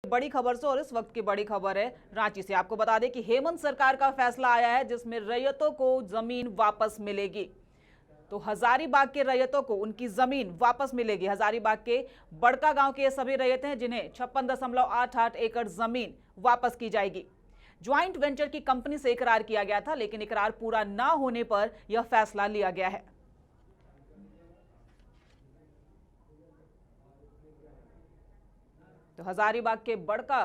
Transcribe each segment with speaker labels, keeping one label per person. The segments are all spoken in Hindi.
Speaker 1: बड़ी खबर से, और इस वक्त की बड़ी खबर है रांची से। आपको बता दें कि हेमंत सरकार का फैसला आया है जिसमें रैयतों को जमीन वापस मिलेगी। तो हजारीबाग के रैयतों को उनकी जमीन वापस मिलेगी। हजारीबाग के बड़का गांव के ये सभी रैयत हैं जिन्हें 56.88 एकड़ जमीन वापस की जाएगी। ज्वाइंट वेंचर की कंपनी से इकरार किया गया था, लेकिन इकरार पूरा ना होने पर यह फैसला लिया गया है। तो हजारीबाग के बड़का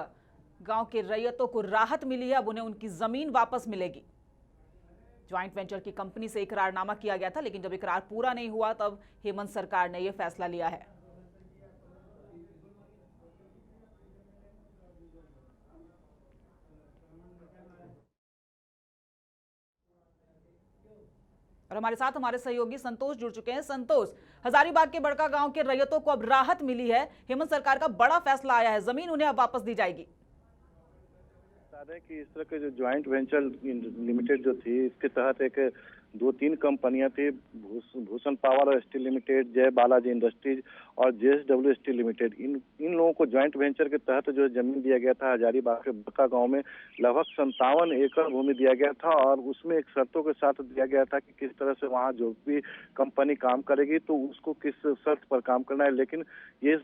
Speaker 1: गांव के रैयतों को राहत मिली है, अब उन्हें उनकी जमीन वापस मिलेगी। ज्वाइंट वेंचर की कंपनी से इकरारनामा किया गया था, लेकिन जब इकरार पूरा नहीं हुआ तब हेमंत सरकार ने यह फैसला लिया है। और हमारे साथ हमारे सहयोगी संतोष जुड़ चुके हैं। संतोष, हजारीबाग के बड़का गांव के रैयतों को अब राहत मिली है, हेमंत सरकार का बड़ा फैसला आया है, जमीन उन्हें अब वापस दी जाएगी।
Speaker 2: बता दें कि इस तरह के जो ज्वाइंट वेंचर लिमिटेड जो थी, इसके तहत एक 2-3 कंपनियां थी, भूषण पावर स्टील लिमिटेड, जय बालाजी इंडस्ट्रीज और JSW स्टील लिमिटेड। इन लोगों को ज्वाइंट वेंचर के तहत जो जमीन दिया गया था हजारीबाग के बड़का गांव में, लगभग 57 एकड़ भूमि दिया गया था और उसमें एक शर्तों के साथ दिया गया था कि किस तरह से वहां जो भी कंपनी काम करेगी तो उसको किस शर्त पर काम करना है। लेकिन ये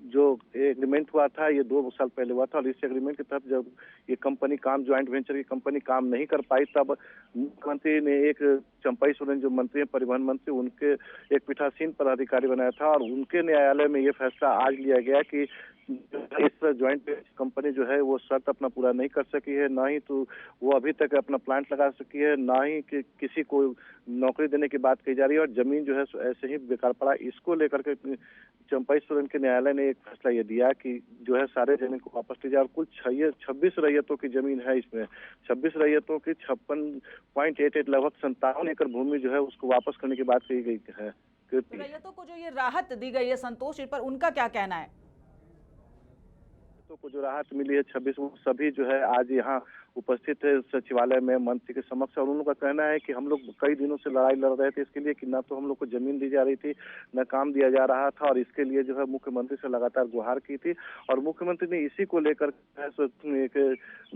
Speaker 2: जो एग्रीमेंट हुआ था ये 2 साल पहले हुआ था और इस एग्रीमेंट के तहत जब ये कंपनी काम, ज्वाइंट वेंचर की कंपनी काम नहीं कर पाई, तब मुख्यमंत्री ने एक चंपई सोरेन जो मंत्री हैं, परिवहन मंत्री, उनके एक पीठासीन पदाधिकारी बनाया था और उनके न्यायालय में ये फैसला आज लिया गया कि इस ज्वाइंट कंपनी जो है वो शर्त अपना पूरा नहीं कर सकी है, ना ही तो वो अभी तक अपना प्लांट लगा सकी है, ना ही कि किसी को नौकरी देने की बात कही जा रही है और जमीन जो है ऐसे ही बेकार पड़ा। इसको लेकर के चंपई सोरेन के न्यायालय ने एक फैसला ये दिया कि जो है सारे जमीन को वापस ली जाए और कुल 26 रैयतों की जमीन है। इसमें 26 रैयतों की 56.88 लगभग 57 एकड़ भूमि जो है उसको वापस करने की बात कही गई है।
Speaker 1: रैयतों को जो ये राहत दी गई है संतोष, इस पर उनका क्या कहना है?
Speaker 2: को जो राहत मिली है 26, वो सभी जो है आज यहाँ उपस्थित है सचिवालय में मंत्री के समक्ष और उन लोगों का कहना है कि हम लोग कई दिनों से लड़ाई लड़ रहे थे इसके लिए कि ना तो हम लोग को जमीन दी जा रही थी, न काम दिया जा रहा था और इसके लिए जो है मुख्यमंत्री से लगातार गुहार की थी और मुख्यमंत्री ने इसी को लेकर एक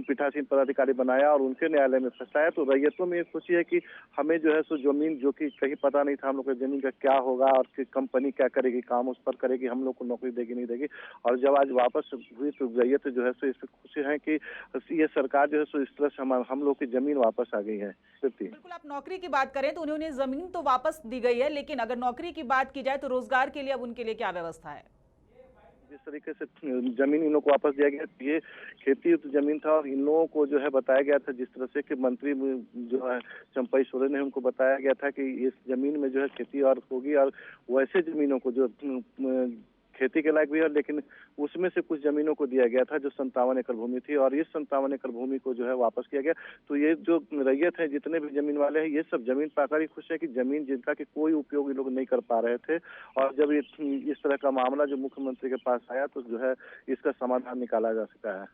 Speaker 2: पीठासीन पदाधिकारी बनाया और उनके न्यायालय में फैसला है। तो रैयतों में खुशी है कि हमें जो है सो जमीन, जो कि कहीं पता नहीं था हम लोग को जमीन का क्या होगा और कंपनी क्या करेगी, काम उस पर करेगी, हम लोग को नौकरी देगी नहीं देगी, और जब आज वापस हुई तो रैयत जो है सो इससे खुशी है कि ये सरकार जो है सो इस तरह से हम लोग की जमीन वापस आ गई है।
Speaker 1: बिल्कुल, आप नौकरी की बात करें तो उन्हें जमीन तो वापस दी गई है, लेकिन अगर नौकरी की बात की जाए तो रोजगार के लिए अब उनके लिए क्या व्यवस्था है?
Speaker 2: जिस तरीके से जमीन इन लोगों को वापस दिया गया, ये खेती जमीन था और इन लोगों को जो है बताया गया था, जिस तरह से कि मंत्री जो है चंपई सोरेन ने उनको बताया गया था कि इस जमीन में जो है खेती और होगी और वैसे जमीनों को जो खेती के लायक भी है, लेकिन उसमें से कुछ जमीनों को दिया गया था जो 57 एकड़ भूमि थी और इस 57 एकड़ भूमि को जो है वापस किया गया। तो ये जो रैयत है, जितने भी जमीन वाले हैं, ये सब जमीन पाकर ही खुश है कि जमीन जिनका कि कोई उपयोग ये लोग नहीं कर पा रहे थे और जब इस तरह का मामला जो मुख्यमंत्री के पास आया तो जो है इसका समाधान निकाला जा सका है।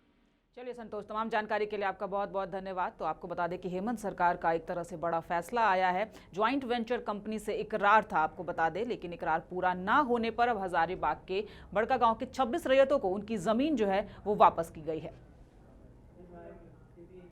Speaker 1: चलिए संतोष, तमाम जानकारी के लिए आपका बहुत बहुत धन्यवाद। तो आपको बता दें कि हेमंत सरकार का एक तरह से बड़ा फैसला आया है। ज्वाइंट वेंचर कंपनी से इकरार था, आपको बता दें, लेकिन इकरार पूरा ना होने पर अब हजारीबाग के बड़का गांव के 26 रैयतों को उनकी जमीन जो है वो वापस की गई है।